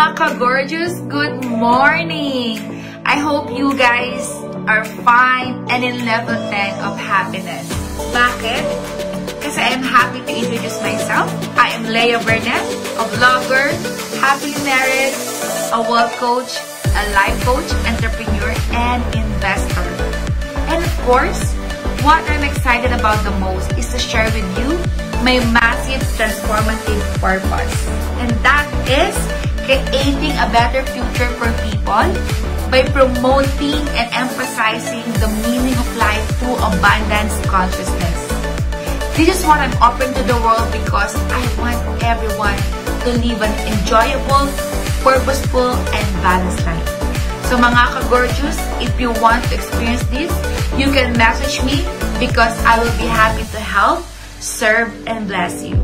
mga ka-gorgeous, good morning! I hope you guys are fine and in level 10 of happiness. Bakit? Kasi I am happy to introduce myself. I am Leia Burnett, a vlogger, happily married, a wealth coach, a life coach, entrepreneur, and investor. And of course, what I'm excited about the most is to share with you my massive transformative purpose. And that is creating a better future for people by promoting and emphasizing the meaning of life through abundance consciousness. This is what I'm offering to the world because I want everyone to live an enjoyable, purposeful, and balanced life. So mga ka-gorgeous, if you want to experience this, you can message me because I will be happy to help, serve, and bless you.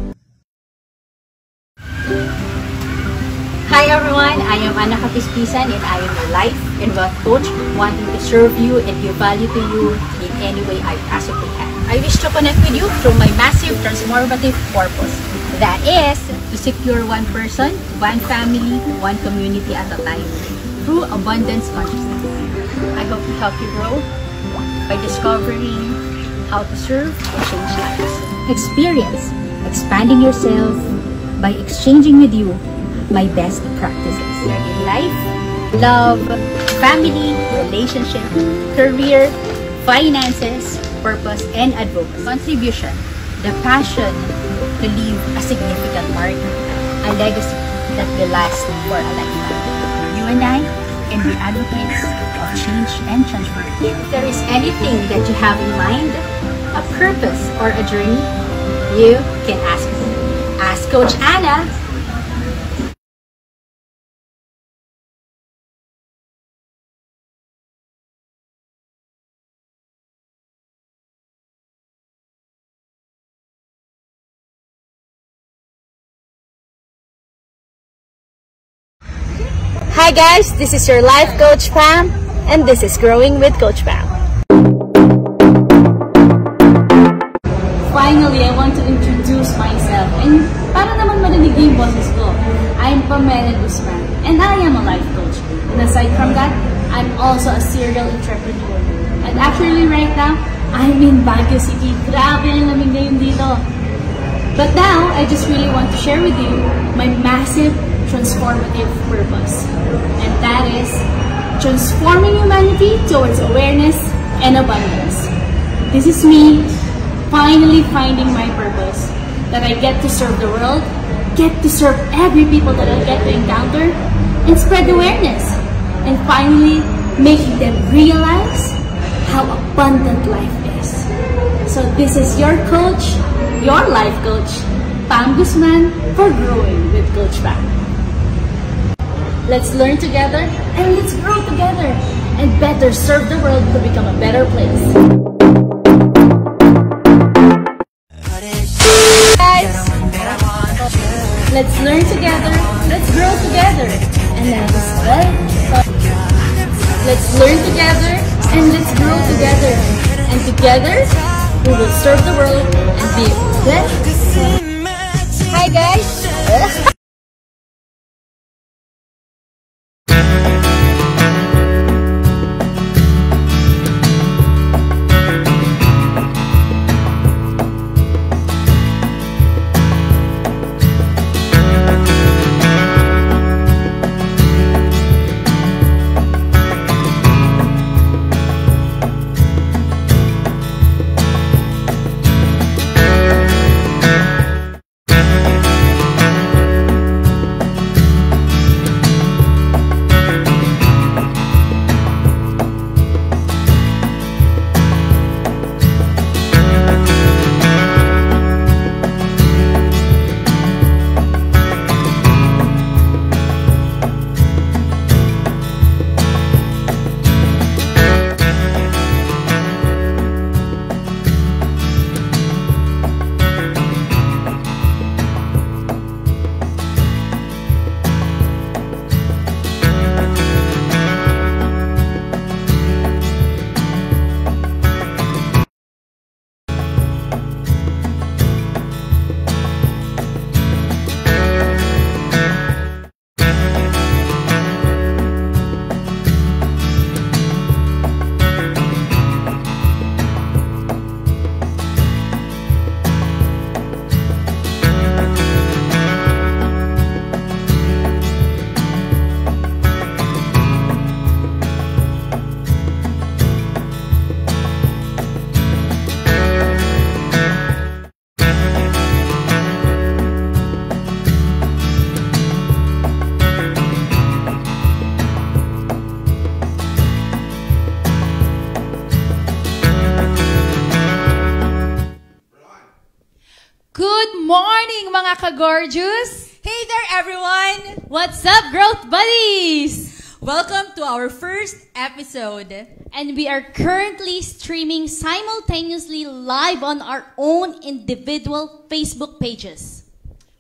Hi everyone, I am Anna Kapispisan and I am a life and wealth coach wanting to serve you and give value to you in any way I possibly can. I wish to connect with you through my massive transformative purpose. That is to secure one person, one family, one community at a time through abundance consciousness. I hope to help you grow by discovering how to serve and change lives. Experience expanding yourself by exchanging with you my best practices in life, love, family, relationship, career, finances, purpose, and advocacy. Contribution, the passion to leave a significant mark, a legacy that will last for a lifetime. You and I can be advocates of change and transformation. If there is anything that you have in mind, a purpose or a journey, you can ask me. Ask Coach Anna. Hi guys, this is your life coach Pam, and this is Growing with Coach Pam. Finally, I want to introduce myself and para naman marinig yung boses ko. I'm Pamela Guzman and I am a life coach. And aside from that, I'm also a serial entrepreneur. And actually right now, I'm in Baguio City. Grabe ang lamig ngayon dito. But now, I just really want to share with you my massive transformative purpose. And that is transforming humanity towards awareness and abundance. This is me finally finding my purpose, that I get to serve the world, get to serve every people that I get to encounter, and spread awareness, and finally making them realize how abundant life is. So this is your coach, your life coach, Pam Guzman, for Growing with Coach Pam. Let's learn together and let's grow together and better serve the world to become a better place. Guys, let's learn together, let's grow together, and let's learn together and let's grow together, and together we will serve the world and be blessed. Hi guys! ka-gorgeous! Hey there, everyone! What's up, growth buddies? Welcome to our first episode. And we are currently streaming simultaneously live on our own individual Facebook pages.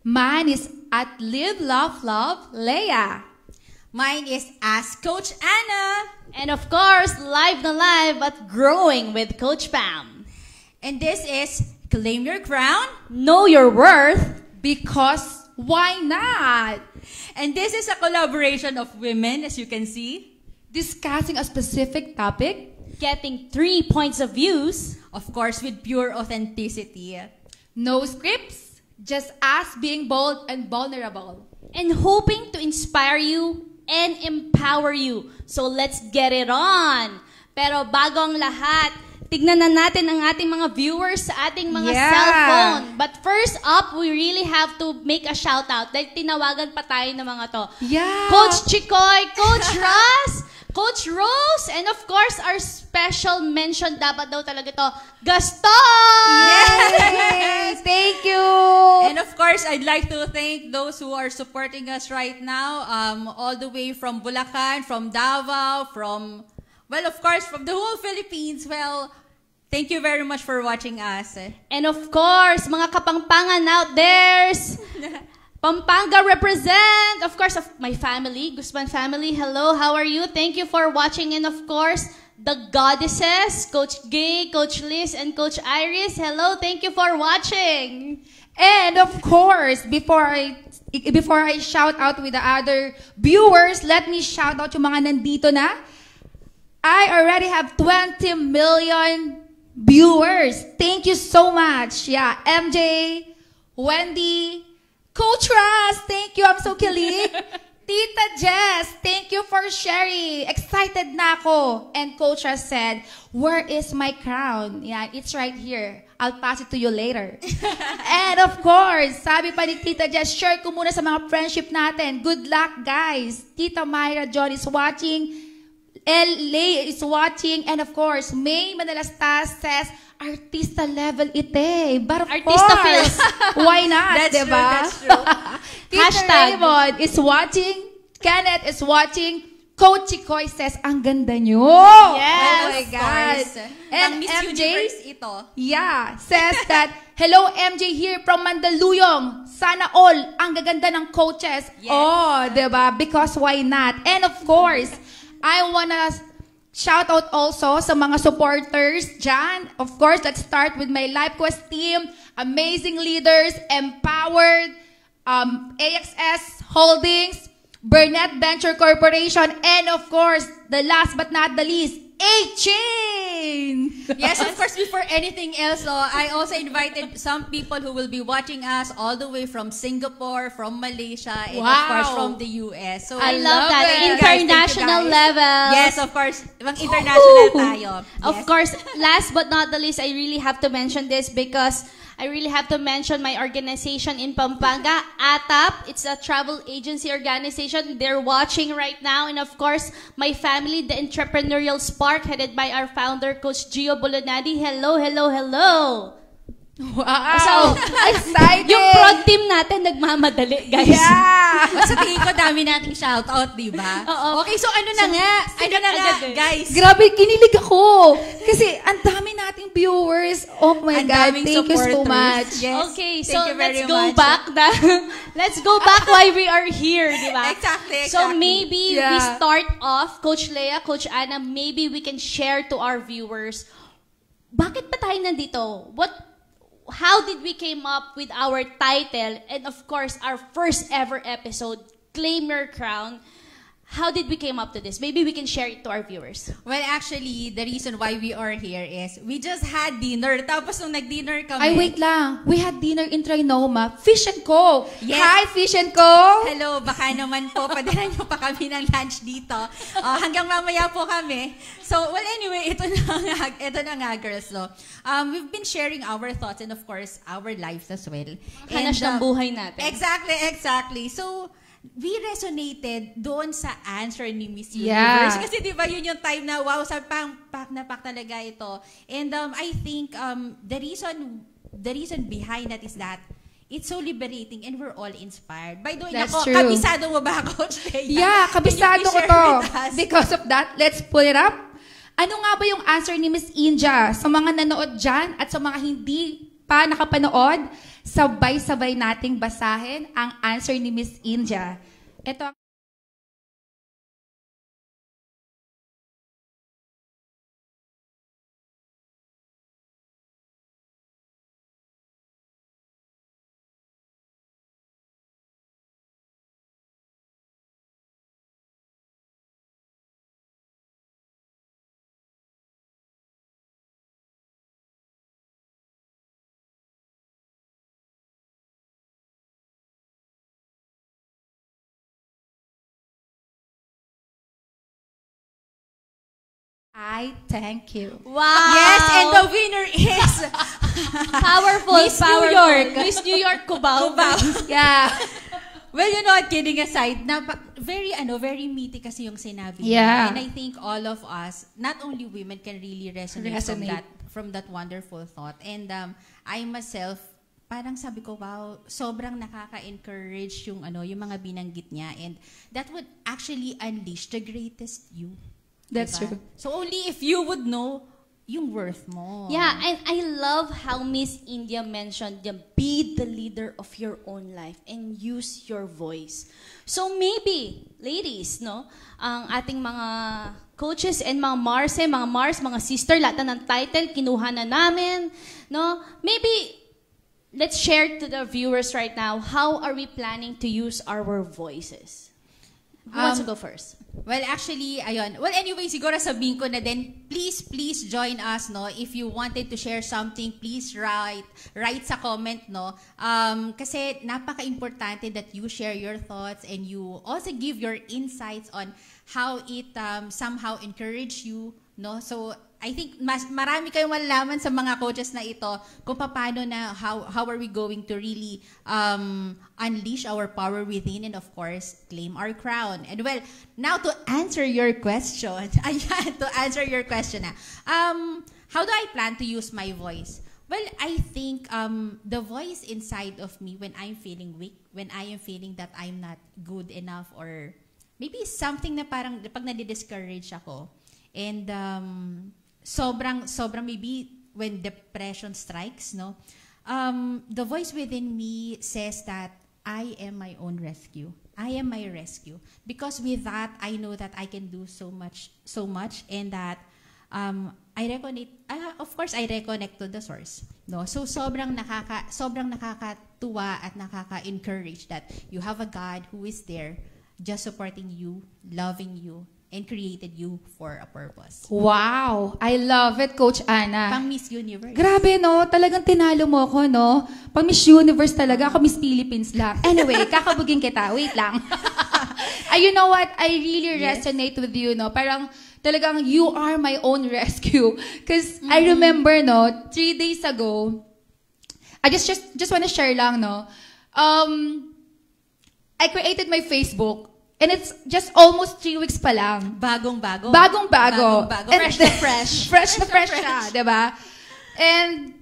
Mine is at Live, Love, Love, Leia. Mine is Ask Coach Anna. And of course, live na live at Growing with Coach Pam. And this is Claim Your Crown. Know your worth. Because why not? And this is a collaboration of women, as you can see. Discussing a specific topic. Getting 3 points of views. Of course, with pure authenticity. No scripts. Just us being bold and vulnerable. And hoping to inspire you and empower you. So let's get it on. Pero bago ang lahat, tignan na natin ang ating mga viewers sa ating mga cellphone. But first up, we really have to make a shout out dahil tinawagan pa tayo ng mga to. Yeah. Coach Chikoy, Coach Ross, Coach Rose, and of course, our special mention dapat daw talaga to, Gaston! Yes! Thank you! And of course, I'd like to thank those who are supporting us right now, all the way from Bulacan, from Davao, from, well, of course, from the whole Philippines. Well, thank you very much for watching us. And of course, mga kapangpangan out there, Pampanga represent, of course, of my family, Guzman family. Hello, how are you? Thank you for watching. And of course, the goddesses, Coach Gay, Coach Liz, and Coach Iris. Hello, thank you for watching. And of course, before I shout out with the other viewers, let me shout out yung mga nandito na. I already have 20 million viewers. Thank you so much. Yeah, MJ, Wendy, Coach Ross, thank you. I'm so kilig. Tita Jess, thank you for sharing. Excited na ako. And Coach Ross said, where is my crown? Yeah, it's right here. I'll pass it to you later. And of course, sabi pa ni Tita Jess, share ko muna sa mga friendship natin. Good luck, guys. Tita Myra John is watching. LA is watching. And of course, May Manalastas says, artista level ite. But of Artista course, feels. why not, That's diba? true, that's true. Peter Hashtag. Raymond is watching. Kenneth is watching. Coach Chikoy says, ang ganda nyo. Yes, oh my Of God. course. And Pang Miss MJ, Universe ito. yeah, says that, hello MJ here from Mandaluyong. Sana all, ang gaganda ng coaches. Yes. Oh, diba? Because why not? And of course, I wanna shout out also sa mga supporters dyan. Of course, let's start with my Life Quest team. Amazing leaders, empowered, AXS Holdings, Burnett Venture Corporation, and of course, the last but not the least, A-Chain! Yes, of course, before anything else, I also invited some people who will be watching us all the way from Singapore, from Malaysia, and of course from the US. So I love that. it. International level. Yes, of course. Ibang international tayo. Of Yes. course, last but not the least, I really have to mention this because I really have to mention my organization in Pampanga, ATAP. It's a travel agency organization. They're watching right now. And of course, my family, the Entrepreneurial Spark, headed by our founder, Coach Gio Bolonadi. Hello, hello, hello. Wow! So, excited! Yung prod team natin nagmamadali, guys. Yeah! Sa tingin ko, dami nating shoutout, di ba? Oo. Okay, so ano na nga? Ano na nga, agad eh. guys? Grabe, kinilig ako. Kasi ang dami nating viewers. Oh my Ang God, daming thank you so supporters. much. Yes. Okay, Thank so you very let's go much. back. Let's go back why we are here, di ba? Exactly. So maybe we Yeah. start off, Coach Leia, Coach Anna, maybe we can share to our viewers, bakit pa tayo nandito? How did we came up with our title and of course our first ever episode, Claim Your Crown? How did we came up to this? Maybe we can share it to our viewers. Well, actually, the reason why we are here is we just had dinner. Tapos nung nag-dinner kami. Ay, wait lang. We had dinner in Trinoma. Fish and Co. Yes. Hi, Fish and Co. Hello, baka naman po, padala niyo pa kami ng lunch dito. Hanggang mamaya po kami. So, well, anyway, ito na nga, girls. So, we've been sharing our thoughts and of course, our lives as well. Hanas ng buhay natin. Exactly. So, we resonated doon sa answer ni Miss Yeah. Universe. Kasi di ba yun yung time na, wow, sabi pak na pak talaga ito. And I think the reason behind that is that it's so liberating and we're all inspired. By the way, That's nako, true. kabisado mo ba, Coach Leia? Yeah, kabisado ko Can you please to. share with us? Because of that, let's pull it up. Ano nga ba yung answer ni Miss India? Sa mga nanood dyan at sa mga hindi pa nakapanood, sabay-sabay nating basahin ang answer ni Miss India. Ito. I thank you. Wow! Yes, and the winner is Powerful, Miss New powerful. York. Miss New York, Cubao. Yeah. Well, you know, kidding aside, very meaty kasi yung sinabi niya. Yeah. And I think all of us, not only women, can really resonate. From that wonderful thought. And I myself, parang sabi ko, wow, sobrang nakaka-encourage yung mga binanggit niya. And that would actually unleash the greatest you. That's Diba? true. So only if you would know yung worth mo. Yeah, and I love how Miss India mentioned, be the leader of your own life and use your voice. So maybe, ladies, no, ang ating mga coaches and mga Mars, mga sister, lahat na ng title, kinuha na namin, no? Maybe, let's share to the viewers right now, how are we planning to use our voices? Who wants to go first? Well, actually, ayun. Well, anyway, siguro sabihin ko na din, please join us, no? If you wanted to share something, please write sa comment, no? Kasi napaka-importante that you share your thoughts and you also give your insights on how it somehow encourage you, no? So, I think marami kayong malalaman sa mga coaches na ito kung paano na how are we going to really unleash our power within and of course claim our crown. And well, now to answer your question, how do I plan to use my voice? Well, I think the voice inside of me when I'm feeling weak, when I am feeling that I'm not good enough, or maybe something na parang pag nadi-discourage ako, and sobrang maybe when depression strikes, no, the voice within me says that I am my own rescue. I am my rescue. Because with that, I know that I can do so much, and that I reconnect to the source. No, so sobrang nakakatuwa at nakaka-encourage that you have a God who is there, just supporting you, loving you, and created you for a purpose. Wow! I love it, Coach Ana. Pang Miss Universe. Grabe, no? Talagang tinalo mo ako, no? Pang Miss Universe talaga. Ako Miss Philippines lang. Anyway, kakabugin kita. Wait lang. You know what? I really resonate with you, no? Parang talagang you are my own rescue. Because I remember, no, 3 days ago, I just want to share lang, no? I created my Facebook. And it's just almost 3 weeks pa lang. Bagong-bago. Bagong-bago. Fresh na fresh. Fresh na fresh siya, diba? And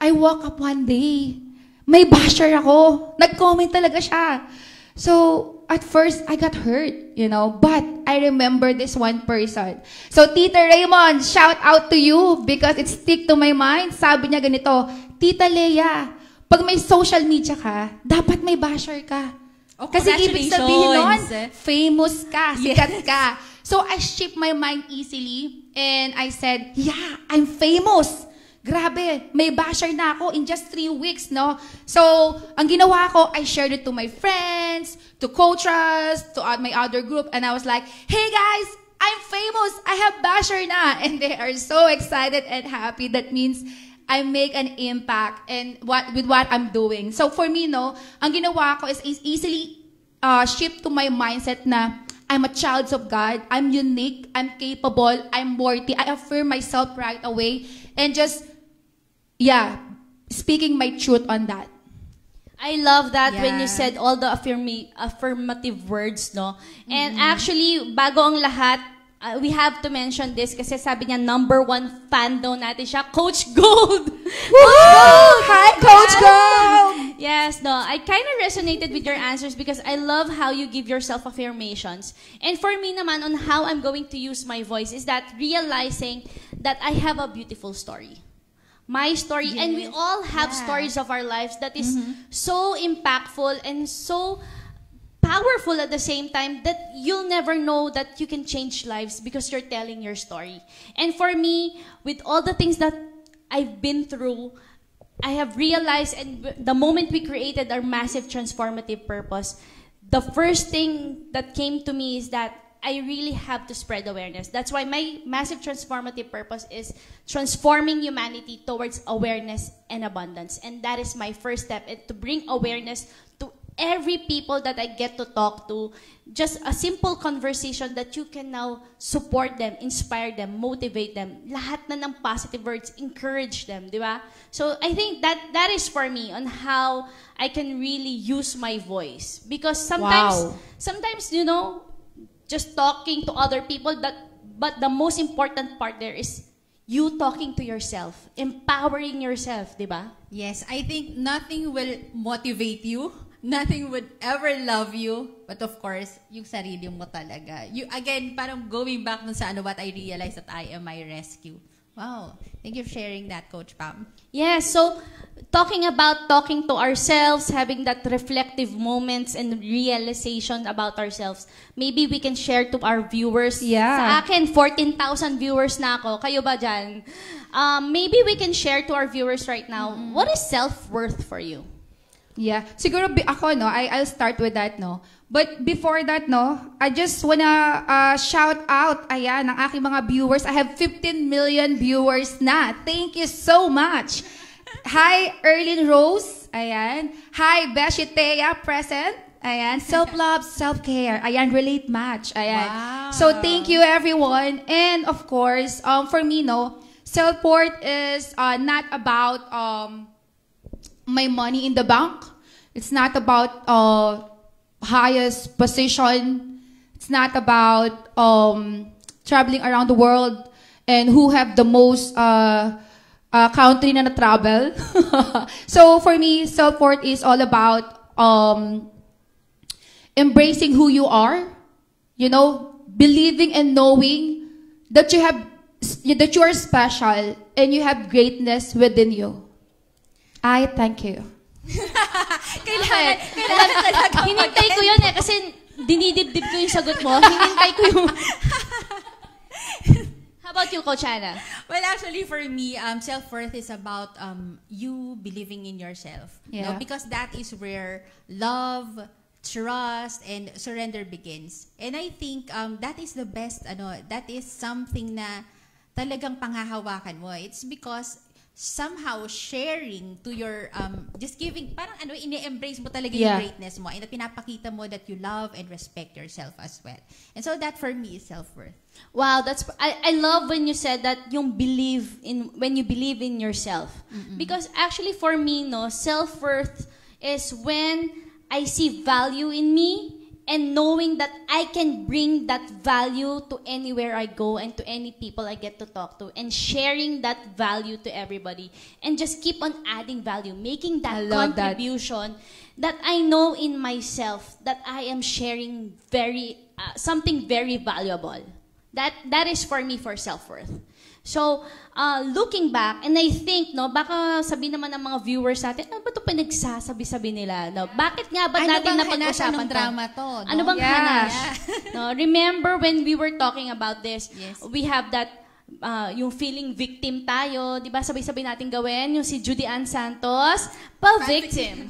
I woke up one day. May basher ako. Nag-comment talaga siya. So, at first, I got hurt, you know. But I remember this one person. So, Tita Raymond, shout out to you because it stick to my mind. Sabi niya ganito, Tita Leia, pag may social media ka, dapat may basher ka. Oh, kasi ibig sabihin nun, famous ka, sikat Yes. ka. So, I shift my mind easily and I said, yeah, I'm famous. Grabe, may basher na ako in just 3 weeks, no? So, ang ginawa ko, I shared it to my friends, to coaches, to my other group, and I was like, hey guys, I'm famous. I have basher na. And they are so excited and happy. That means I make an impact and with what I'm doing. So for me, no, ang ginawa ko is easily shift to my mindset na I'm a child of God, I'm unique, I'm capable, I'm worthy. I affirm myself right away and just, speaking my truth on that. I love that when you Yeah. said all the affirmative words, no? And actually, bago ang lahat, we have to mention this kasi sabi niya, #1 fan daw natin siya, Coach Gold! Woo! Hi, Coach Gold! Yes, no, I kind of resonated with your answers because I love how you give yourself affirmations. And for me naman, on how I'm going to use my voice is that realizing that I have a beautiful story. My story, and we all have stories of our lives that is so impactful and so powerful at the same time that you'll never know that you can change lives because you're telling your story. And for me, with all the things that I've been through, I have realized, and the moment we created our massive transformative purpose, the first thing that came to me is that I really have to spread awareness. That's why my massive transformative purpose is transforming humanity towards awareness and abundance. And that is my first step, to bring awareness to every people that I get to talk to. Just a simple conversation that you can now support them, inspire them, motivate them. Lahat na ng positive words, encourage them, di ba? So I think that is for me on how I can really use my voice. Because sometimes, you know, just talking to other people, but the most important part there is you talking to yourself, empowering yourself, di ba? Yes, I think nothing will motivate you. Nothing would ever love you. But of course, yung sarili mo talaga. You, again, parang going back dun sa what I realized that I am my rescue. Wow. Thank you for sharing that, Coach Pam. Yes, so talking about talking to ourselves, having that reflective moments and realization about ourselves, maybe we can share to our viewers. Yeah. Sa akin, 14,000 viewers na ako. Kayo ba dyan? Maybe we can share to our viewers right now, what is self-worth for you? Yeah. Siguro ako, no, I'll start with that, no. But before that, no, I just wanna shout out, ayan, ang aking mga viewers. I have 15 million viewers na. Thank you so much. Hi, Erlyn Rose. Ayan. Hi, Beshi Thea, present. Ayan. Self-love, self-care. Ayan, relate match. Ayan. Wow. So, thank you, everyone. And, of course, for me, no, self-worth is not about my money in the bank. It's not about highest position. It's not about traveling around the world and who have the most country na travel. So for me, self-worth is all about embracing who you are, you know, believing and knowing that you are special and you have greatness within you. I thank you. Kailangan Hinintay ko yun kasi dinidibdib ko yung sagot mo. Hinintay ko yung... How about you, Coach Anna? Well, actually, for me, self-worth is about you believing in yourself. Yeah. You know, because that is where love, trust, and surrender begins. And I think that is the best, that is something na talagang panghahawakan mo. It's because somehow sharing to your, just giving, parang ini-embrace mo talaga yung greatness mo, and pinapakita mo that you love and respect yourself as well. And so that for me is self-worth. Wow, I love when you said that when you believe in yourself. Because actually for me, no, self-worth is when I see value in me and knowing that I can bring that value to anywhere I go and to any people I get to talk to, and sharing that value to everybody and just keep on adding value, making that contribution that I know in myself that I am sharing something very valuable. That is for me for self-worth. So, looking back, and I think, no, baka sabi naman ng mga viewers natin, ano ba ito pinagsasabi-sabi nila? No? Bakit nga ba natin napag-usapan drama to? No? Ano bang hanas? No, remember when we were talking about this, we have that, yung feeling victim tayo, di ba sabay-sabay natin gawin, yung si Judy Ann Santos, pa-victim.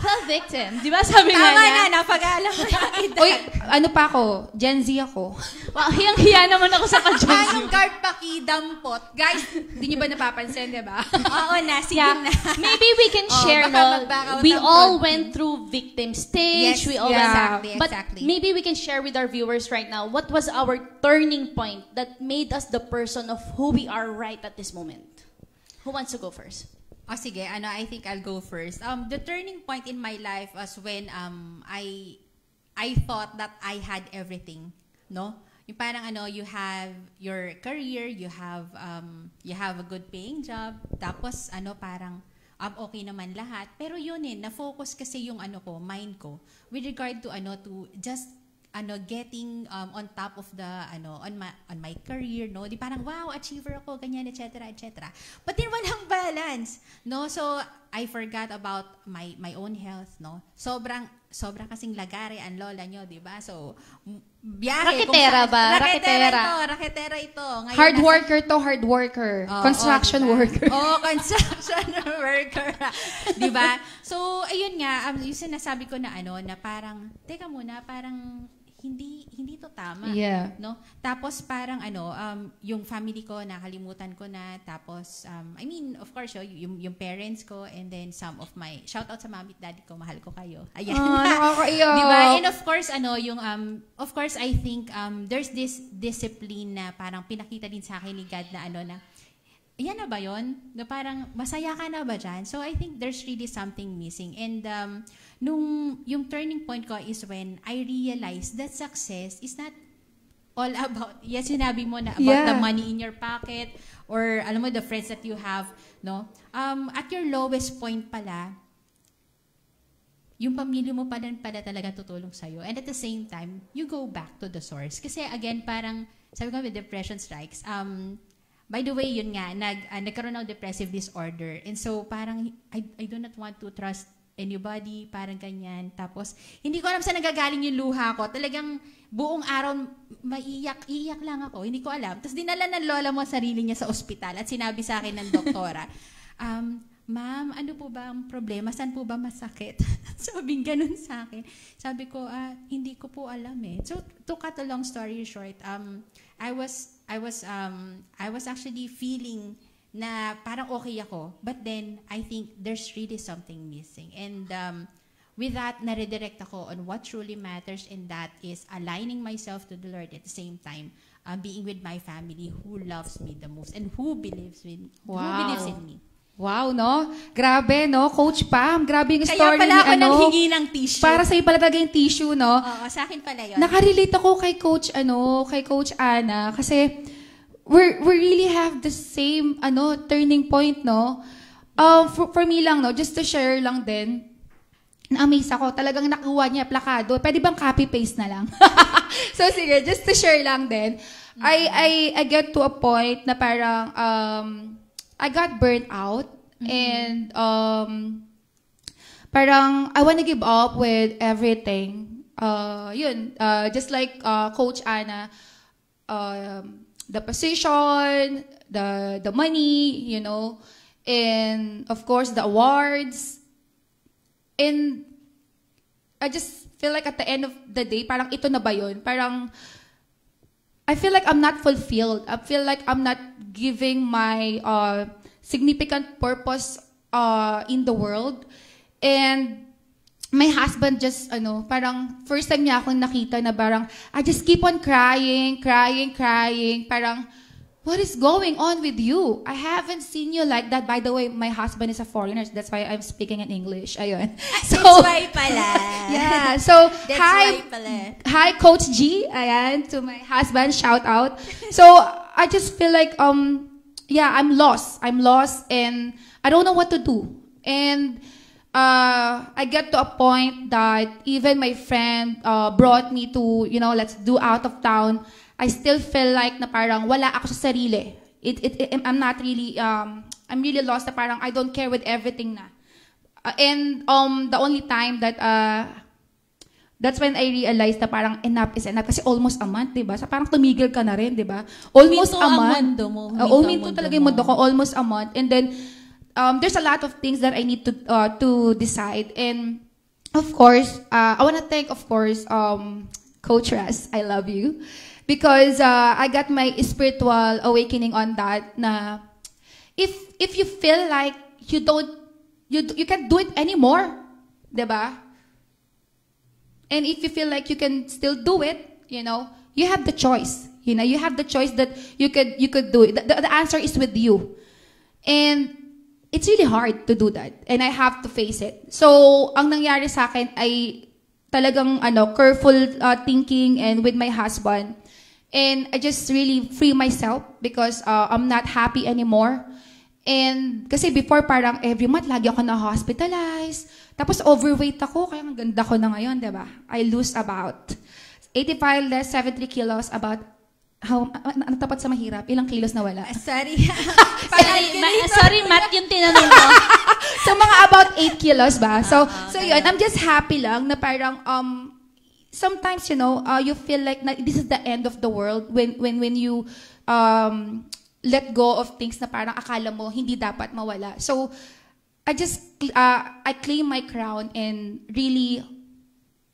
Pa-victim. Di ba sabi nga niya? Tama na, napag-alam mo na. Uy, ano pa ako? Gen Z ako. Wow, hiyang-hiya naman ako sa ka-Gen Z. Anong karpaki, dampot? Guys, di nyo ba napapansin, di ba? Oo na, sige na. Maybe we can share, no? We all went through victim stage. Yes, we all exactly. But maybe we can share with our viewers right now, what was our turning point that made us the person of who we are right at this moment? Who wants to go first? Oh, sige, I think I'll go first. The turning point in my life was when I thought that I had everything, no? Yung parang you have your career, you have a good paying job, tapos parang okay naman lahat. Pero yun na-focus kasi yung mind ko with regard to to just getting on top of the on my career, no? Di parang wow, achiever ako, ganyan, etc., etc. But then walang balance, no? So I forgot about my own health, no? Sobrang kasing lagare ang lola nyo, di ba? So biyahe. Raketera ba? Raketera ito. Ngayon, Hard worker. Construction worker. Construction worker. Di ba? So ayun nga, yung sinasabi ko na na parang teka muna, parang hindi to tama, Yeah. no? Tapos parang yung family ko nakalimutan ko na, tapos I mean, of course, yung parents ko, and then some of my shout out sa mami at daddy ko, mahal ko kayo. Ayan. Nakakaiyak. Diba? And of course, yung of course I think there's this discipline na parang pinakita din sa akin ni God na na yan na ba yun? Na parang, masaya ka na ba dyan? So, I think there's really something missing. And yung turning point ko is when I realized that success is not all about, yes, sinabi mo na about the money in your pocket, or alam mo, the friends that you have, no? At your lowest point pala, yung pamilya mo pala talaga tutulong sa'yo. And at the same time, you go back to the source. Kasi again, parang, sabi ko, with depression strikes, by the way, yun nga, nagkaroon ng depressive disorder. And so, parang, I do not want to trust anybody, parang ganyan. Tapos, hindi ko alam saan nagagaling yung luha ko. Talagang, buong araw, iiyak lang ako. Hindi ko alam. Tapos, dinala ng lola mo sarili niya sa ospital at sinabi sa akin ng doktora, ma'am, ano po ba ang problema? Saan po ba masakit? Sabing ganun sa akin. Sabi ko, hindi ko po alam eh. So, to cut a long story short, I was actually feeling na parang okay ako, but then I think there's really something missing. And with that, na-redirect ako on what truly matters, and that is aligning myself to the Lord at the same time, being with my family who loves me the most and who believes in me. Wow, no? Grabe, no? Coach Pam, grabe yung Kaya story pala ako ni nanghingi ng tissue. Para sa'yo pala talaga yung tissue, no? Oo, sa akin pala yun. Nakarelate ako kay Coach Ana, kasi we really have the same, turning point, no? For me lang, no? Just to share lang din, na-amaze ako. Talagang nakuha niya, plakado. Pwede bang copy-paste na lang? So, sige, just to share lang din. I get to a point na parang, I got burnt out, and parang I want to give up with everything. Just like Coach Ana, the position, the money, and of course the awards. And I just feel like at the end of the day, parang ito na ba yun? Parang I feel like I'm not fulfilled. I feel like I'm not giving my significant purpose in the world. And my husband just, parang first time niya akong nakita na parang, I just keep on crying. Parang, what is going on with you? I haven't seen you like that. By the way, my husband is a foreigner. That's why I'm speaking in English. Ayun. So, that's why pala. Yeah. So, that's why pala. Hi, Coach G. Ayan, to my husband, shout out. So, I just feel like, I'm lost. I'm lost, and I don't know what to do. And I get to a point that even my friend brought me to, let's do out of town. I still feel like na parang wala ako sa sarili. I'm not really, I'm really lost na parang I don't care with everything na. And the only time that, that's when I realized na parang enough is enough. Kasi almost a month, diba? So parang tumigil ka na rin, diba? Almost a month. Huminto talaga yung mundo ko. Almost a month. And then, there's a lot of things that I need to decide. And, of course, I want to thank, of course, Coach Ras. I love you. Because I got my spiritual awakening on that na if you feel like you can't do it anymore, diba? And if you feel like you can still do it, you have the choice. You have the choice that you could do it. The answer is with you. And it's really hard to do that. And I have to face it. So, ang nangyari sa akin ay talagang careful thinking and with my husband. And I just really free myself because I'm not happy anymore. And kasi before parang every month lagi ako na-hospitalize. Tapos overweight ako, kaya ang ganda ko na ngayon, di ba? I lose about 85 less 73 kilos, about ano tapat sa mahirap? Ilang kilos na wala? Sorry. Sorry, Matt, yung tinanong mo. So mga about 8 kilos ba? So yun, I'm just happy lang na parang sometimes, you know, you feel like this is the end of the world when you let go of things na parang akala mo hindi dapat mawala. So I claim my crown and really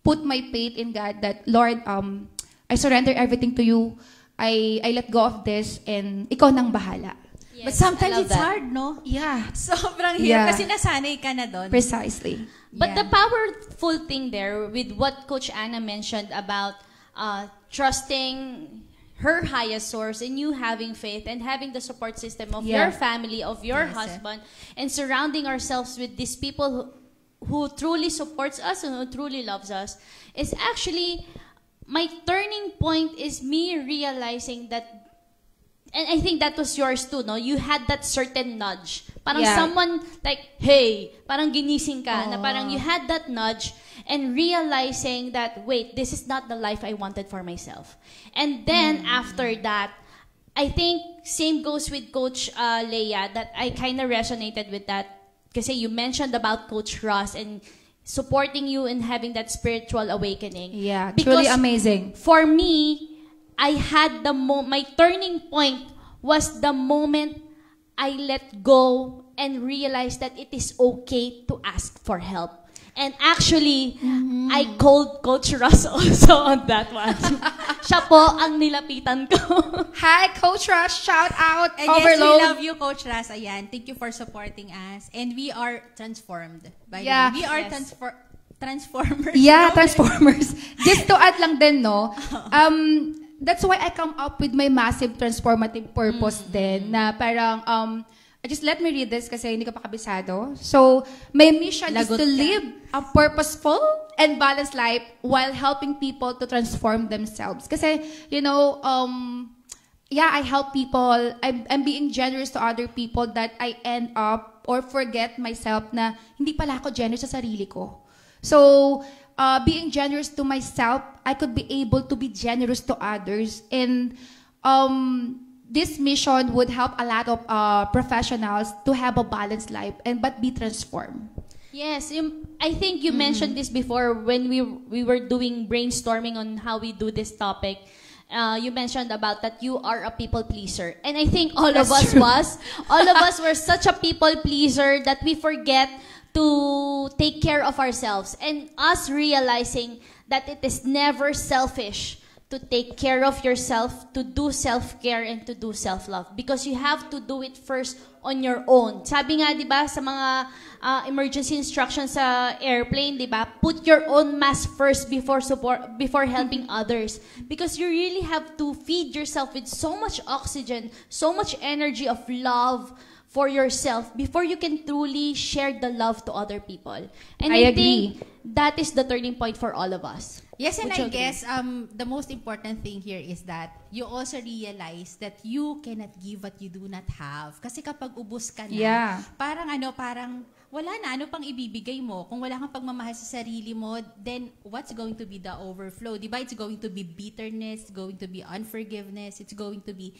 put my faith in God that, Lord, I surrender everything to you. I let go of this and ikaw nang bahala. Yes, but sometimes it's hard, no? Yeah. Sobrang hirap kasi nasanay ka na doon. Precisely. But the powerful thing there with what Coach Anna mentioned about trusting her highest source and you having faith and having the support system of your family, of your husband, and surrounding ourselves with these people who truly supports us and who truly loves us is actually my turning point is me realizing that, and I think that was yours too, no? You had that certain nudge. Parang someone like, hey, parang ginising ka, na parang you had that nudge and realizing that, wait, this is not the life I wanted for myself. And then after that, I think same goes with Coach Leia, that I kind of resonated with that. Kasi you mentioned about Coach Ross and supporting you in having that spiritual awakening. Yeah, because truly amazing. For me, I had my turning point was the moment I let go and realized that it is okay to ask for help. And actually, I called Coach Ross also on that one. Siya po ang nilapitan ko. Hi, Coach Ross. Shout out. And Overload. yes, we love you, Coach Ras. Ayan. Thank you for supporting us. And we are transformed. By the way. We are transformers. Yeah, transformers. Just to add lang din, no? That's why I come up with my massive transformative purpose din, na parang, just let me read this kasi hindi ka pa kabisado. So, my mission is to live a purposeful and balanced life while helping people to transform themselves. Kasi, you know, I help people. I'm being generous to other people that I end up or forget myself na hindi pala ako generous sa sarili ko. So, being generous to myself, I could be able to be generous to others. And this mission would help a lot of professionals to have a balanced life but be transformed. Yes, I think you mentioned this before when we were doing brainstorming on how we do this topic. You mentioned about that you are a people pleaser, and I think all of us were such a people pleaser that we forget to take care of ourselves, and us realizing that it is never selfish to take care of yourself, to do self-care, and to do self-love. Because you have to do it first on your own. Sabi nga, di ba, sa mga emergency instructions sa airplane, di ba, put your own mask first before helping others. Because you really have to feed yourself with so much oxygen, so much energy of love for yourself before you can truly share the love to other people. And I think that is the turning point for all of us. Yes, and I guess the most important thing here is that you also realize that you cannot give what you do not have. Kasi kapag ubos ka na, parang wala na, ano pang ibibigay mo? Kung wala kang pagmamahal sa sarili mo, then what's going to be the overflow? Diba? It's going to be bitterness, it's going to be unforgiveness, it's going to be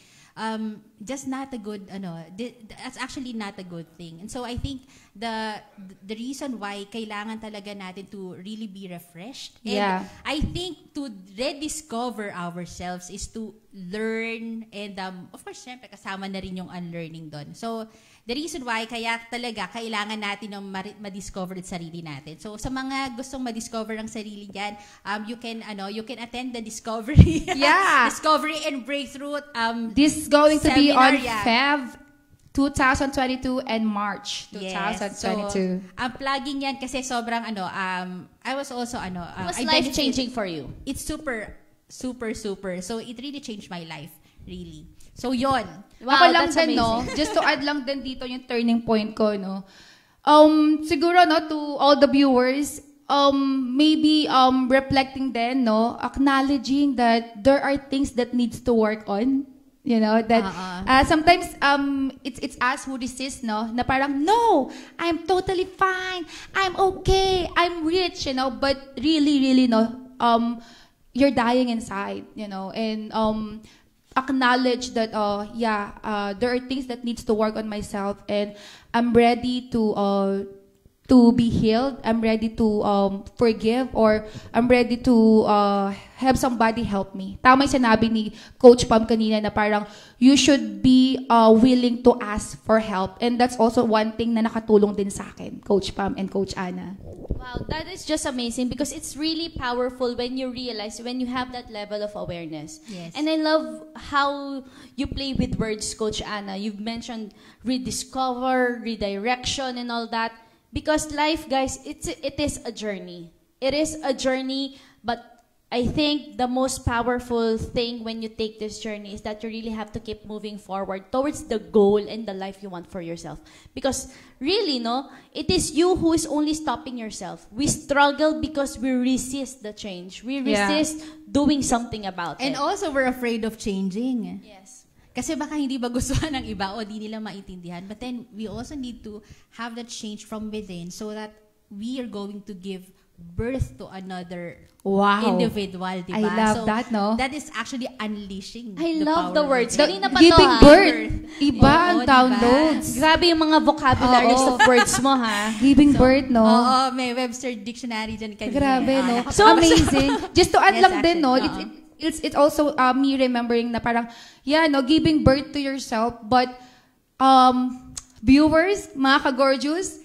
just not a good, that's actually not a good thing. And so I think the reason why kailangan talaga natin to really be refreshed, and I think to rediscover ourselves is to learn, and of course, syempre, kasama na rin yung unlearning doon. So, the reason why, kaya talaga, kailangan natin ng ma-discover at sarili natin. So, sa mga gustong ma-discover ang sarili dyan, you can attend the Discovery. Discovery and Breakthrough. This is going to be on Feb 2022 and March 2022. Yes. So, ang plugging yan kasi sobrang I was also it was life-changing for you. It's super, super, super. So, it really changed my life. Really. So, yon. Wow, ako lang din, no? Just to add lang din dito yung turning point ko, no? Siguro, no, to all the viewers, maybe reflecting then, no? Acknowledging that there are things that needs to work on. You know, that sometimes it's us who resist, no? Na parang, no, I'm totally fine. I'm okay. I'm rich, you know. But really, no, you're dying inside, you know. And acknowledge that, there are things that needs to work on myself. And I'm ready to be healed. I'm ready to forgive, or I'm ready to have somebody help me. Tama yung sinabi ni Coach Pam kanina na parang you should be willing to ask for help. And that's also one thing na nakatulong din sa akin, Coach Pam and Coach Ana. Wow, that is just amazing because it's really powerful when you realize, when you have that level of awareness. Yes. And I love how you play with words, Coach Ana. You've mentioned rediscover, redirection, and all that. Because life, guys, it is a journey. It is a journey, but I think the most powerful thing when you take this journey is that you really have to keep moving forward towards the goal and the life you want for yourself. Because really, no, it is you who is only stopping yourself. We struggle because we resist the change. We resist doing something about it. And also, we're afraid of changing. Yes. Kasi baka hindi ba gustuhan ng iba o di nila maintindihan. But then, we also need to have that change from within so that we are going to give birth to another individual, di ba? I love so, that, no? That is actually unleashing I the love power the of words. it. Kanina pa Giving to, birth. Iba ang Oo, downloads. Grabe yung mga vocabularies of words mo, ha? Giving birth, no? Oo, may Webster Dictionary dyan kanina. Grabe, no? So, So amazing. Just to add Yes, lang din, no? actually, It's also me remembering na parang, no, giving birth to yourself. But, viewers, mga ka-gorgeous,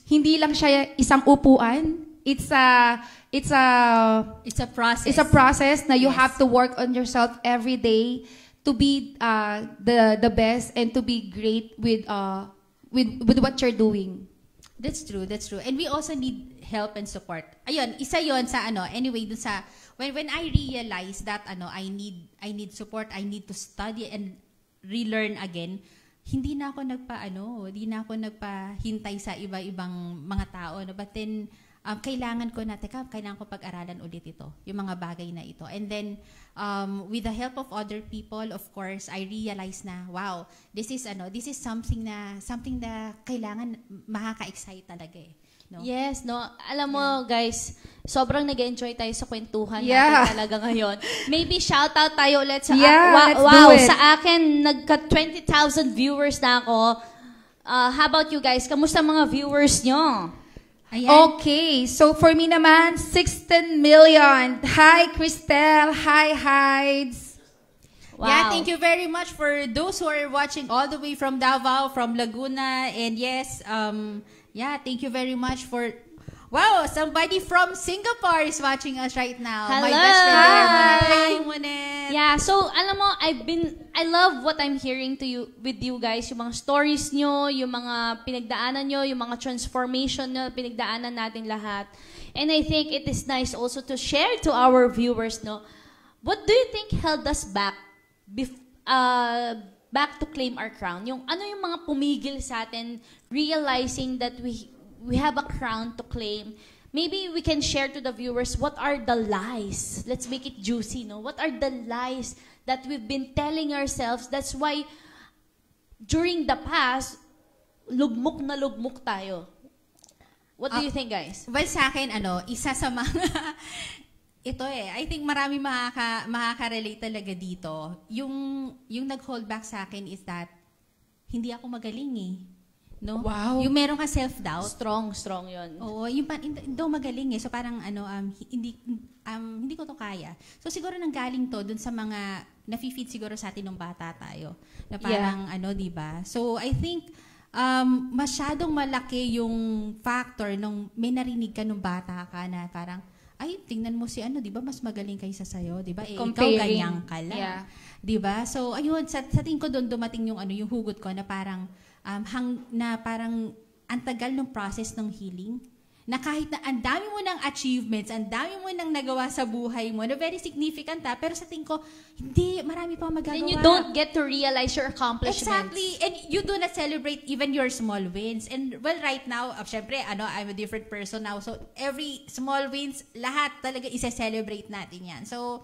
hindi lang siya isang upuan. It's a process. It's a process na you have to work on yourself every day to be the best and to be great with what you're doing. That's true. And we also need help and support. Ayun, isa yon sa anyway, dun sa when I realized that I need support, I need to study and relearn again, hindi na ako nagpahintay sa iba-ibang mga tao, no? But then kailangan ko pag-aralan ulit ito, yung mga bagay na ito. And then with the help of other people, of course, I realized na wow, this is something na kailangan makaka-excite talaga eh. No? Yes, no. Alam mo, guys, sobrang nag-enjoy tayo sa kwentuhan natin talaga ngayon. Maybe shoutout tayo ulit sa let's do it. Sa akin, nagka 20,000 viewers na ako. How about you guys? Kamusta mga viewers nyo? Ayan. Okay, so for me naman, 16 million. Hi, Cristel. Hi, Hides. Wow. Yeah, thank you very much for those who are watching all the way from Davao, from Laguna, and yes, thank you very much for. Wow, somebody from Singapore is watching us right now. Hello. My best friend. Hi, Monet. Yeah, so alam mo, I love what I'm hearing with you guys, yung mga stories nyo, yung mga pinagdaanan nyo, yung mga transformation nyo, pinagdaanan natin lahat. And I think it is nice also to share to our viewers, no? What do you think held us back to claim our crown? Yung mga pumigil sa atin, realizing that we have a crown to claim. Maybe we can share to the viewers what are the lies. Let's make it juicy, no? What are the lies that we've been telling ourselves? That's why during the past, lugmok na lugmok tayo. What do you think, guys? Well, sa akin, isa sa mga ito I think marami makaka-relate talaga dito. Yung nag-hold back sa akin is that hindi ako magaling eh. No? Wow. Yung meron ka self-doubt. Strong yun. Oo, yung daw magaling eh. So parang hindi ko to kaya. So siguro nanggaling to dun sa mga nafi-feed siguro sa atin nung bata tayo. Na parang di ba? So I think masyadong malaki yung factor nung may narinig ka nung bata ka na parang ay, tingnan mo si di ba mas magaling kaysa sa'yo, di ba? Ikaw ganyan ka lang. Yeah. Di ba? So, ayun, sa tingin ko doon dumating yung yung hugot ko na parang parang ang tagal ng process ng healing. Na kahit na ang dami mo ng achievements, ang dami mo ng nagawa sa buhay mo, na very significant pero sa tingin ko, hindi, marami pa magagawa. Then you don't get to realize your accomplishments. Exactly. And you do not celebrate even your small wins. And well, right now, syempre, I'm a different person now. So, every small wins, lahat talaga isa-celebrate natin yan. So,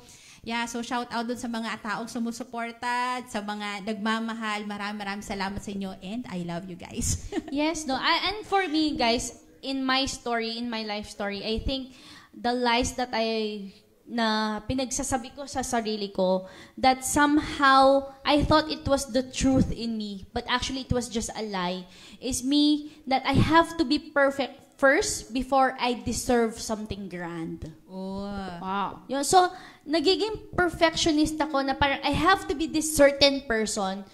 Yeah, so shout out dun sa mga taong sumusuporta, sa mga nagmamahal. Maraming salamat sa inyo and I love you guys. Yes, no. And for me, guys, in my story, in my life story, I think the lies that na pinagsasabi ko sa sarili ko, that somehow I thought it was the truth in me, but actually it was just a lie, is me that I have to be perfect first before I deserve something grand. Oh. Wow. Yun, so, nagiging perfectionist ako na parang I have to be this certain person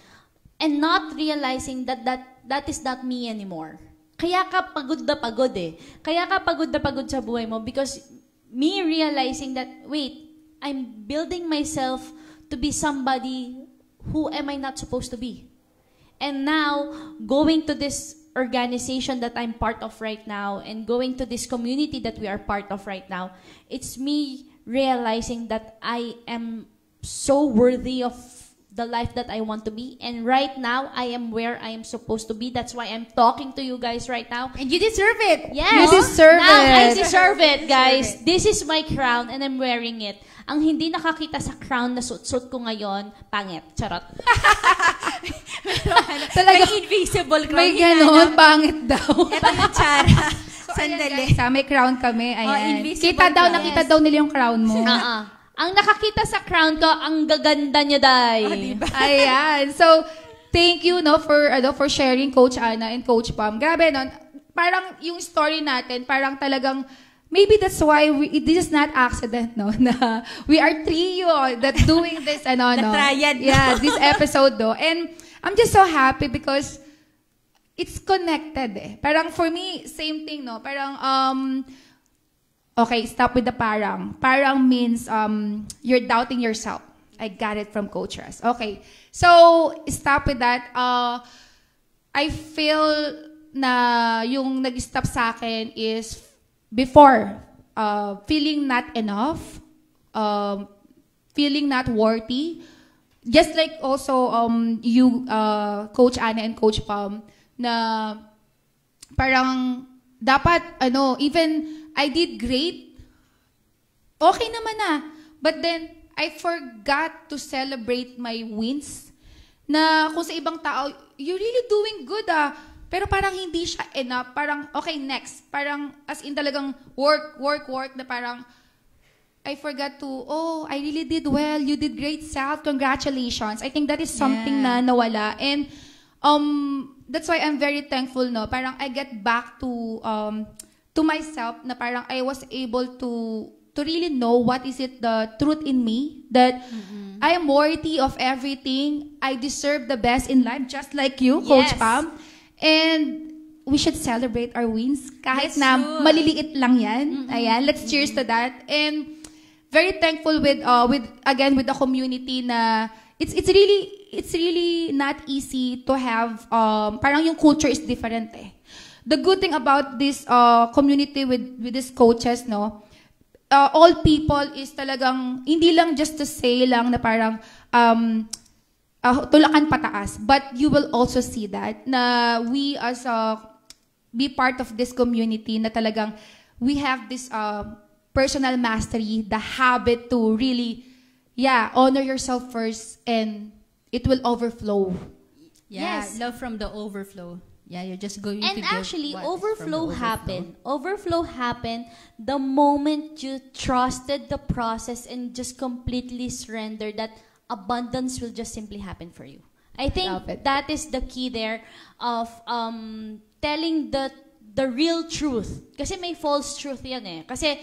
and not realizing that is not me anymore. Kaya ka pagod na pagod eh. Kaya ka pagod na pagod sa buhay mo because me realizing that, wait, I'm building myself to be somebody who am I not supposed to be. And now, going to this organization that I'm part of right now and going to this community that we are part of right now, it's me realizing that I am so worthy of the life that I want to be. And right now, I am where I am supposed to be. That's why I'm talking to you guys right now. And you deserve it. Yes. You deserve now, it. I deserve it, guys. This is my crown and I'm wearing it. Ang hindi nakakita sa crown na suot-suot ko ngayon, pangit. Charot. Talaga, May invisible crown. may ganon, pangit daw. Ito yung Chara. So, ayan, Sandali. guys, may crown kami. Ayan. invisible Kita daw, crown. nakita daw nila yung crown mo. Ang nakakita sa crown ko, ang gaganda niya, day. Diba? Ayan. So, thank you for sharing Coach Ana and Coach Pam. Grabe, no? Parang yung story natin, parang talagang, maybe that's why this is not accident, no? Na we are trio that doing this, The triad, no? Yeah, this episode, no? And I'm just so happy because it's connected, eh. Parang for me, same thing, no? Parang, okay, stop with the parang. Parang means you're doubting yourself. I got it from Coach Russ. Okay, so stop with that. I feel na yung nag-stop sa akin is before feeling not enough, feeling not worthy. Just like also you, Coach Ana and Coach Pam, na parang dapat even I did great. Okay naman na. But then, I forgot to celebrate my wins. Na kung sa ibang tao, you're really doing good Pero parang hindi siya enough. Parang, okay, next. Parang, as in talagang work, na parang, I forgot to, I really did well. You did great, Sal. Congratulations. I think that is something na nawala. And, that's why I'm very thankful, no? Parang I get back to myself na parang I was able to really know what is it the truth in me, that I am worthy of everything. I deserve the best in life, just like you, Coach Pam. And we should celebrate our wins kahit na maliliit lang yan. Ayan, let's cheers to that. And very thankful with the community na it's really not easy to have parang yung culture is different eh. The good thing about this community with these coaches, no, all people is talagang hindi lang just to say lang na parang tulakan pataas, but you will also see that na we as be part of this community na talagang we have this personal mastery, the habit to really honor yourself first and it will overflow. Yeah, Yes. love from the overflow. Yeah, you're just going to And give actually, what is from overflow the happened. Overflow happened the moment you trusted the process and just completely surrendered that abundance will just simply happen for you. I think Love it. that is the key there of telling the real truth. Kasi may false truth yan eh. Kasi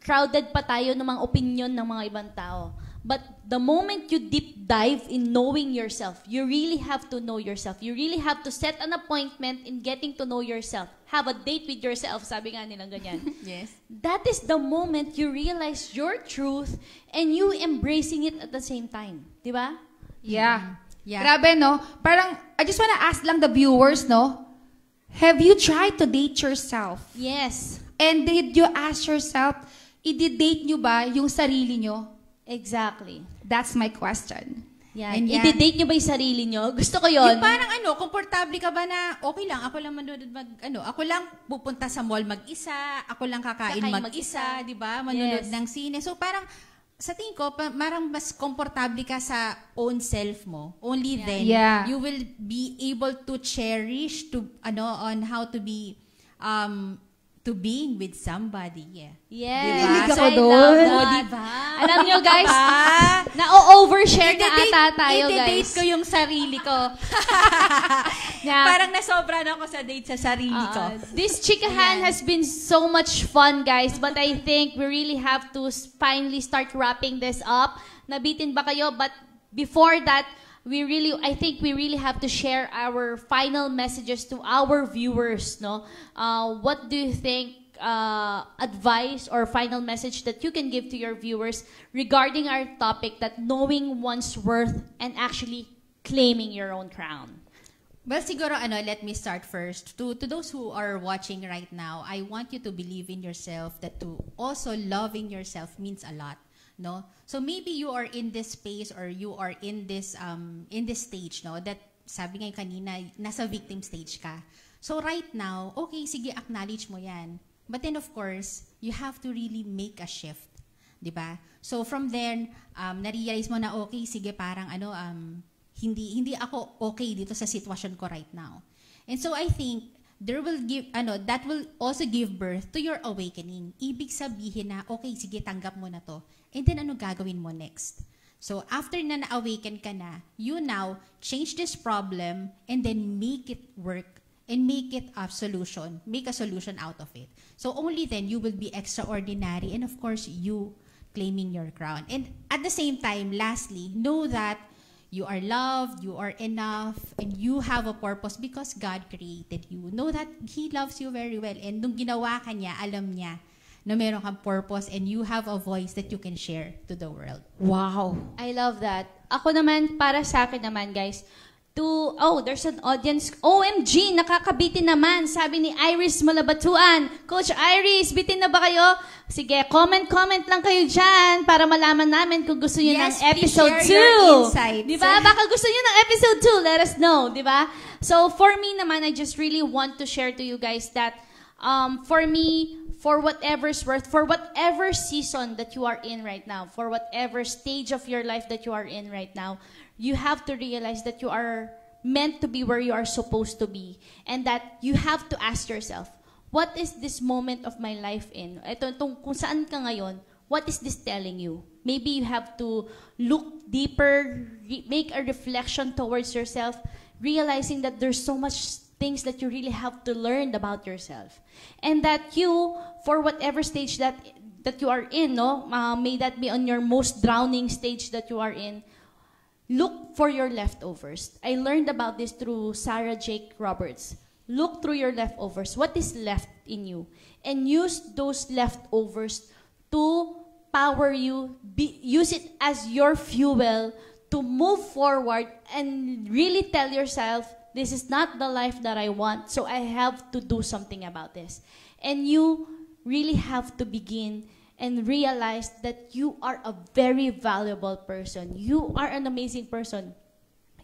crowded pa tayo ng mga opinion ng mga ibang tao. But the moment you deep dive in knowing yourself, you really have to know yourself. You really have to set an appointment in getting to know yourself. Have a date with yourself, sabi nga nilang ganyan. Yes. That is the moment you realize your truth and you embracing it at the same time. Di ba? Yeah. Yeah. Grabe, no? Parang, I just wanna ask lang the viewers, no? Have you tried to date yourself? Yes. And did you ask yourself, i-date nyo ba yung sarili nyo? Exactly. That's my question. Yeah. And I-date nyo ba yung sarili nyo? Gusto ko yon. Yung parang komportable ka ba na, okay lang, ako lang manonood ako lang pupunta sa mall mag-isa, ako lang kakain Kakain mag-isa, di ba? Manonood Yes. ng sine. So parang, sa tingin ko, marang mas komportable ka sa own self mo. Only then, you will be able to cherish on how to be, to being with somebody. Yes. Diba? So, I love that. Diba? Alam nyo guys, na-overshare na ata tayo guys. I-date ko yung sarili ko. Parang nasobra na ako sa date sa sarili ko. This chikahan has been so much fun guys, but I think we really have to finally start wrapping this up. Nabitin ba kayo? But before that, I think we really have to share our final messages to our viewers, no? What do you think, advice or final message that you can give to your viewers regarding our topic, that knowing one's worth and actually claiming your own crown? Well, siguro, let me start first. To those who are watching right now, I want you to believe in yourself, that to also loving yourself means a lot. No, so maybe you are in this space, or you are in this stage, no, that sabi nga kanina nasa victim stage ka. So right now, okay, sige, acknowledge mo yan. But then of course, you have to really make a shift, 'di ba? So from then, na-realize mo na okay, sige, parang hindi ako okay dito sa sitwasyon ko right now. And so I think that will also give birth to your awakening. Ibig sabihin na, okay, sige, tanggap mo na to. And then, ano gagawin mo next? So, after na-awaken ka na, you now change this problem and then make it work and make it a solution. Make a solution out of it. So, only then you will be extraordinary, and of course, you claiming your crown. And at the same time, lastly, know that you are loved, you are enough, and you have a purpose because God created you. Know that He loves you very well. And nung ginawa ka niya, alam niya na meron kang purpose and you have a voice that you can share to the world. Wow. I love that. Ako naman, para sa akin naman, guys, there's an audience. OMG, nakakabitin naman. Sabi ni Iris Malabatuan. Coach Iris, bitin na ba kayo? Sige, comment lang kayo dyan para malaman namin kung gusto nyo ng episode 2. Diba? Baka gusto nyo ng episode 2. Let us know. Diba? So, for me naman, I just really want to share to you guys that for me, for whatever's worth, for whatever season that you are in right now, for whatever stage of your life that you are in right now, you have to realize that you are meant to be where you are supposed to be. And that you have to ask yourself, what is this moment of my life in? Kung saan ka ngayon, what is this telling you? Maybe you have to look deeper, make a reflection towards yourself, realizing that there's so much things that you really have to learn about yourself. And that you, for whatever stage that you are in, may that be on your most drowning stage that you are in, look for your leftovers. I learned about this through Sarah Jake Roberts. Look through your leftovers. What is left in you? And use those leftovers to power you. Use it as your fuel to move forward and really tell yourself, this is not the life that I want, so I have to do something about this. And you really have to begin and realize that you are a very valuable person. You are an amazing person.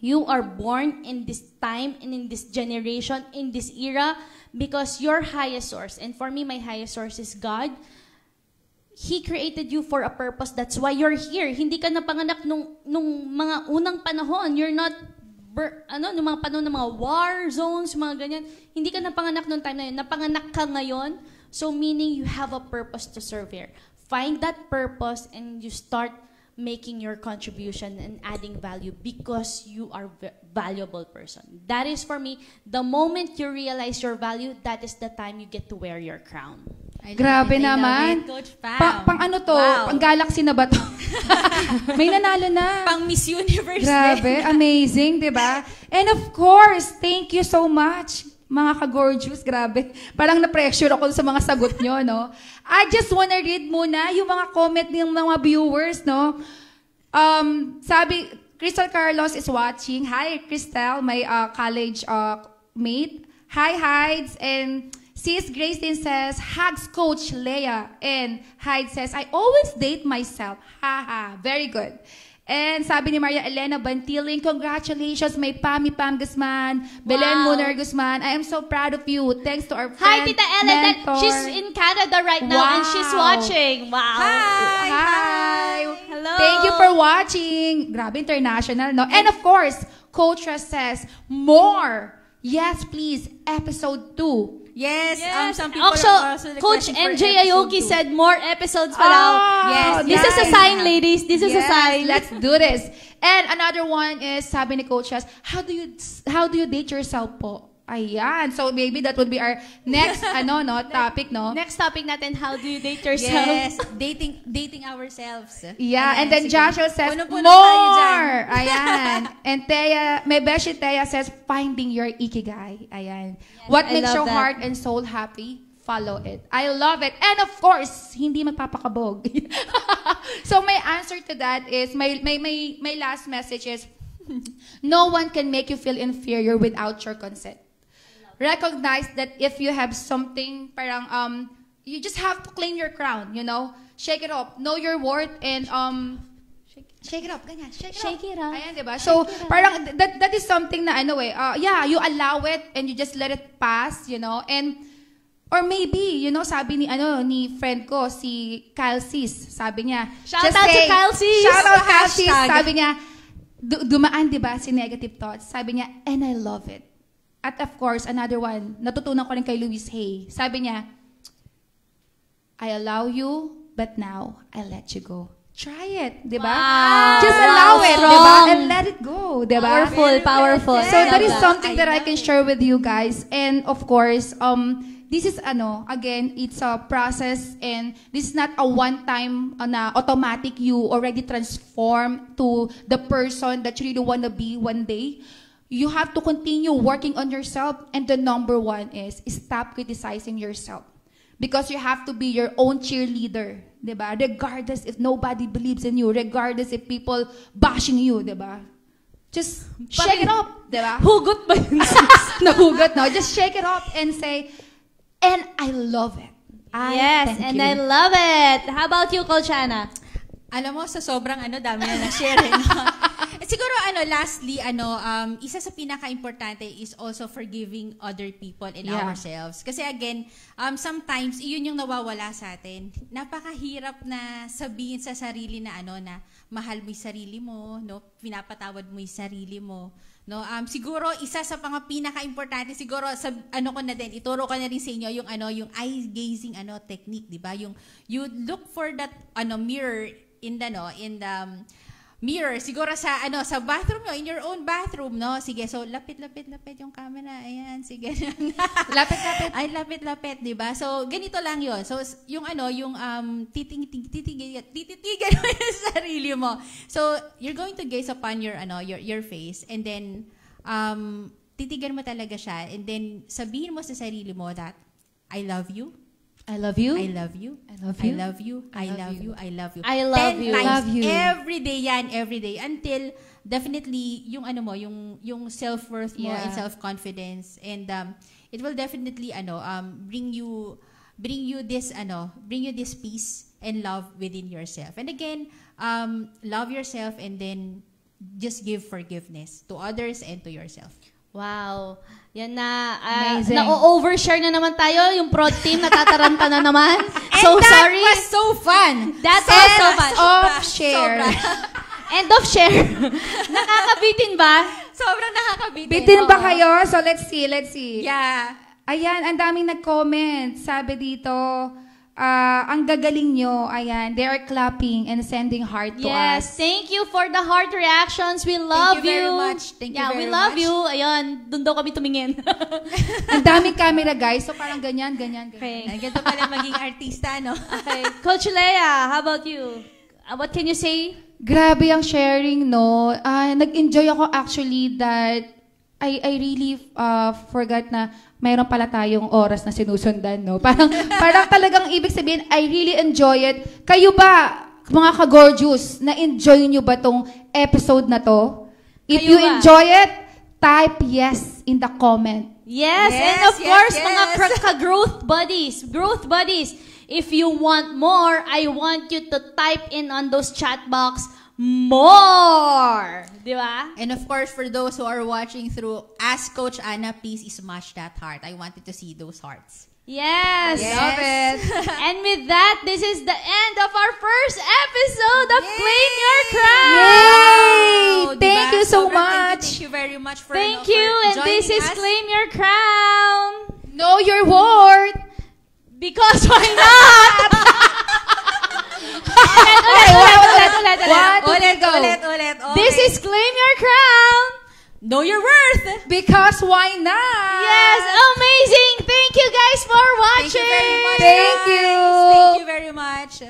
You are born in this time and in this generation, in this era, because your highest source, and for me, my highest source is God. He created you for a purpose. That's why you're here. Hindi ka napanganak nung mga unang panahon. You're not nung mga panahon ng mga war zones, mga ganyan. Hindi ka napanganak nung time na yun. Napanganak ka ngayon. So meaning you have a purpose to serve here. Find that purpose and you start making your contribution and adding value because you are a valuable person. That is for me, the moment you realize your value, that is the time you get to wear your crown. Grabe naman. Coach Pam. Pang ano to? Wow. Pang Galaxy na ba to? May nanalo na. Pang Miss Universe. Grabe, amazing, di ba? And of course, thank you so much, mga ka-gorgeous. Grabe. Parang na-pressure ako sa mga sagot nyo, no? I just wanna read muna yung mga comment ng mga viewers, no? Sabi, Crystal Carlos is watching. Hi, Crystal, my college mate. Hi, Hides. And Sis Grayson says, hugs Coach Leia. And Hyde says, I always date myself. Haha, very good. And sabi ni Maria Elena Bantiling, congratulations, may Pam Guzman, Belen Muner Guzman. I am so proud of you. Thanks to our friend, Hi, Tita Ellen. mentor. She's in Canada right now and she's watching. Wow. Hi. Thank you for watching. Grabe, international, no? And of course, Coach says, more. Yes, please. Episode 2. Yes, Yes. some people Also, are also Coach requesting for MJ episode Aoki 2. said more episodes pa daw. Yes, This is a guys. sign, ladies. This is a Yes, sign. let's do this. And another one is, sabi ni Coach Chess, how do you date yourself po? Ayan. So maybe that would be our next topic, no? Next topic natin, how do you date yourself? Yes, dating ourselves. Yeah, Ayan, and then sige. Joshua says, Puno-puno tayo dyan. more! Ayan. And Beshi Thea says, finding your ikigai. Ayan. What I makes love your that. heart and soul happy? Follow it. I love it. And of course, hindi magpapakabog. So my answer to that is, my last message is, no one can make you feel inferior without your consent. Recognize that if you have something, parang, you just have to claim your crown, you know? Shake it up. Know your worth and, shake it up. Ganyan. Shake it up. Ayan, diba? So, parang, that is something na, yeah, you allow it and you just let it pass, you know? And, or maybe, you know, sabi ni friend ko, si Kyle Cis, sabi niya, Shout just out to say, Kyle Cis. Shout out Kyle Cis. Hashtag. Sabi niya, dumaan, diba, si negative thoughts. Sabi niya, and I love it. At of course, another one, natutunan ko rin kay Louise Hay. Sabi niya, I allow you, but now I let you go. Try it, di ba? Wow. Just allow it, di ba? Strong. And let it go, di ba? Powerful. So that is Love something that I can share with you guys. And of course, this is again, it's a process and this is not a one-time na automatic you already transform to the person that you really want to be one day. You have to continue working on yourself, and the number one is stop criticizing yourself. Because you have to be your own cheerleader, diba? Regardless if nobody believes in you, regardless if people bashing you, diba? Just shake it up, diba? Hugot ba yun? Nahugot, no? Just shake it up and say, and I love it. Yes, Thank and you. I love it. How about you, Coach Ana? Alam mo, sa sobrang dami na na-share. Siguro, lastly, isa sa pinaka-importante is also forgiving other people and Yeah. ourselves. Kasi again, sometimes, iyon yung nawawala sa atin. Napakahirap na sabihin sa sarili na na mahal mo yung sarili mo, no? Pinapatawad mo yung sarili mo. No, siguro isa sa mga pinaka-importante siguro sa ko na din ituro ko na rin sa inyo yung eye gazing technique, 'di ba? Yung you look for that mirror in the mirror siguro sa sa bathroom nyo, in your own bathroom, no? Sige, so lapit yung camera. Ayan, sige. lapit. Ay, lapit, 'di ba? So ganito lang 'yon. So yung tititigan mo yung sarili mo. So you're going to gaze upon your face, and then titigan mo talaga siya, and then sabihin mo sa sarili mo that I love you. I love you. I love you. I love I you. love you. I love you. I love you. I love 10 you. times. Love you. Every day yan, every day. Until definitely yung yung self-worth mo Yeah. and self-confidence, and it will definitely bring you this peace and love within yourself. And again, love yourself, and then just give forgiveness to others and to yourself. Wow. Yan na. Amazing. Na-overshare na naman tayo. Yung prod team, natataranta na naman. And So that sorry. was so fun. That's And also fun. Off share. End of share. Nakakabitin ba? Sobrang nakakabitin. Bitin ba Oo. kayo? So let's see. Yeah. Ayan, ang daming nag-comment. Sabi dito, ang gagaling nyo. Ayan, they are clapping and sending heart to Yes, us. thank you for the heart reactions. We love you very much. Thank you we very love much. you. Ayan, doon daw kami tumingin. Ang daming camera, guys. So parang ganyan. Okay. Ganito pala maging artista, no? Okay. Coach Lea, how about you? What can you say? Grabe ang sharing, no? Nag-enjoy ako actually that I really forgot na mayroon pala tayong oras na sinusundan, no? Parang talagang ibig sabihin, I really enjoy it. Kayo ba, mga ka-gorgeous, na-enjoy nyo ba tong episode na to? If Kayo you ba? enjoy it, type yes in the comment. Yes, Yes, and of yes, course, yes. mga growth buddies, if you want more, I want you to type in on those chat box, more! Di ba? And of course, for those who are watching through Ask Coach Ana, please smash that heart. I wanted to see those hearts. Yes. Yes. Love it. And with that, this is the end of our first episode of Yay! Claim Your This is Claim Your Crown. Know your worth. Because why not? Ulit. Okay. This is Claim Your Crown. Know your worth. Because why not? Yes, amazing. Thank you guys for watching. Thank you very much. Thank you. Guys. Thank you very much.